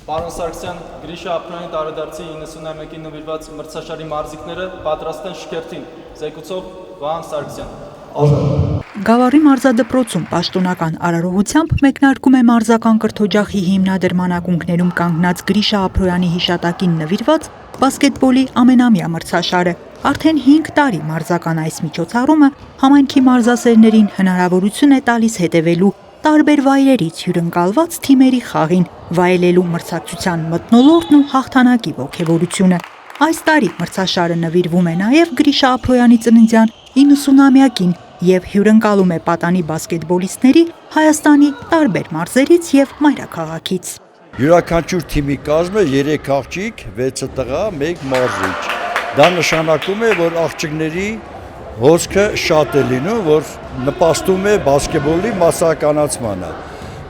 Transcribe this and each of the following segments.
Պարոն Սարգսյան, Գրիշա Ապրոյանի տարեդարձի 91-ին նվիրված մրցաշարի մարզիկները պատրաստ են շքերթին։ Զեկուցող Վահան Սարգսյան։ Գավառի մարզադպրոցում պաշտոնական արարողությամբ մեկնարկում է մարզական կրթօջախի հիմնադրման ակունքներում կանգնած Գրիշա Ապրոյանի հիշատակին նվիրված բասկետբոլի ամենամյա մրցաշարը։ Արդեն 5 տարի մարզական այս միջոցառումը համայնքի մարզասերներին հնարավորություն է տալիս հետևելու տարբեր վայրերից հյուրընկալված թիմերի խաղին, վայելելու մրցակցության մթնոլորտն ու հաղթանակի ոգևորությունը։ Այս տարի մրցաշարը նվիրվում է նաև Գրիշա Ապրոյանի ծննդյան 90-ամյակին և հյուրընկալում է պատանի բասկետբոլիստների Հայաստանի տարբեր մարզերից և մայրաքաղաքից։ Յուրաքանչյուր թիմի կազմը 3 աղջիկ, 6 տղա, 1 մարզիչ։ Դա նշանակում է, որ աղջիկների հոսքը շատ է լինում, որ նպաստում է բասկետբոլի մասսայականացմանը։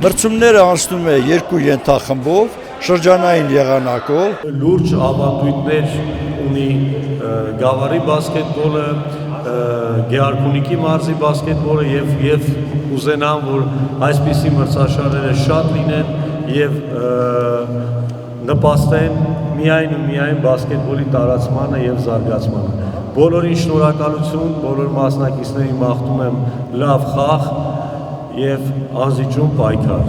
Մրցումները անցնում է 2 ենթախմբով, շրջանային եղանակով։ Լուրջ ավանդույթներ ունի Գավառի բասկետբոլը, Գեղարքունիքի մարզի բասկետբոլը և ուզենամ, որ այսպիսի մրցաշարերը շատ լինեն և նպաստեն միայն ու միայն բասկետբոլի տարածմանը և զարգացմանը։ Բոլորին շնորհակալություն, բոլոր մասնակիցներին մաղթում եմ լավ խաղ և անզիջում պայքար։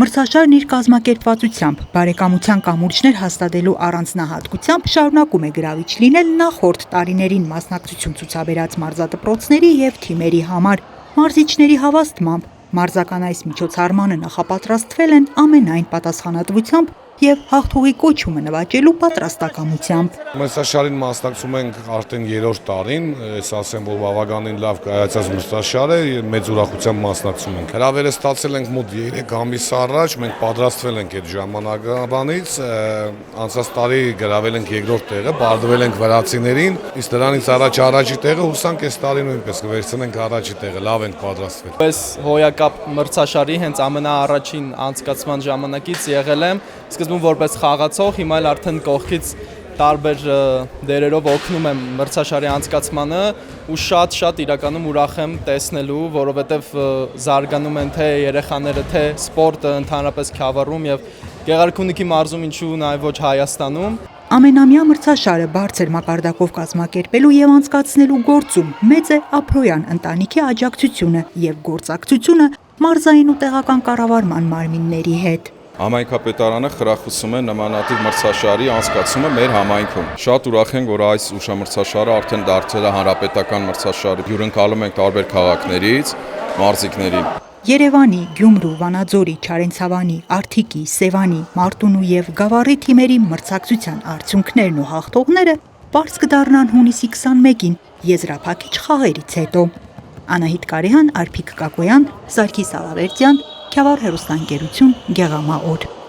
Մրցաշարն իր կազմակերպվածությամբ, բարեկամության կամուրջներ հաստատելու առանձնահատկությամբ շարունակում է գրավիչ լինել նախորդ տարիներին մասնակցություն ցուցաբերած մարզադպրոցների և թիմերի համար։ Մարզիչների հավաստմամբ, մարզական այս միջոցառմանը նախապատրաստվել են ամենայն պատասխանատվությամբ և հաղթողի կոչումը նվաճելու պատրաստակամությամբ։ Մրցաշարին մասնակցում ենք արդեն 3-րդ տարին, ես ասեմ, որ բավականին լավ կայացած մրցաշար է, մեծ ուրախությամբ մասնակցում ենք։ Հրավերը ստացել ենք մոտ 3 ամիս առաջ, մենք պատրաստվել ենք այդ ժամանակաբանից, անցած տարի գրավել ենք 2-րդ տեղը, պարտվել ենք վրացիներին, իսկ դրանից առաջի տեղը հուսանք այս տարի նույնպես կվերցնենք առաջի տեղը, լավ ենք պատրաստվել։ Պես հոյակապ մրցաշարի հենց ամենաառաջին անցկացման ժամանակից եղել եմ, սկզբում որպես խաղացող, հիմա էլ արդեն կողքից տարբեր դերերով օգնում եմ մրցաշարի անցկացմանը ու շատ իրականում ուրախ եմ տեսնելու, որովհետև զարգանում են թե երեխաները, թե սպորտը ընդհանրապես Քյավառում և Գեղարքունիքի մարզում, ինչու նաև ոչ Հայաստանում։ Ամենամյա մրցաշարը բարձր մակարդակով կազմակերպելու և անցկացնելու գործում մեծ է Ապրոյան ընտանիքի աջակցությունը և գործակցությունը մարզային ու տեղական կառավարման մարմինների հետ։ Համայնքապետարանը խրախուսում է նմանատիպ մրցաշարի անցկացումը մեր համայնքում։ Շատ ուրախ ենք, որ այս ուշամրցաշարը արդեն դարձել է հանրապետական մրցաշար։ Հյուրընկալում ենք տարբեր քաղաքներից մարզիկներին։ Երևանի, Գյումրու, Վանաձորի, Չարենցավանի, Արթիկի, Սևանի, Մարտունու և Գավառի թիմերի մրցակցության արդյունքներն ու հաղթողները պարզ կդառնան հունիսի 21-ին եզրափակիչ խաղերից հետո։ Անահիտ Կարեյան, Արփիկ Կակոյան, Սարգիս Ալավերդյան, Քյավառ հեռուստաընկերություն, Գեղամա օր։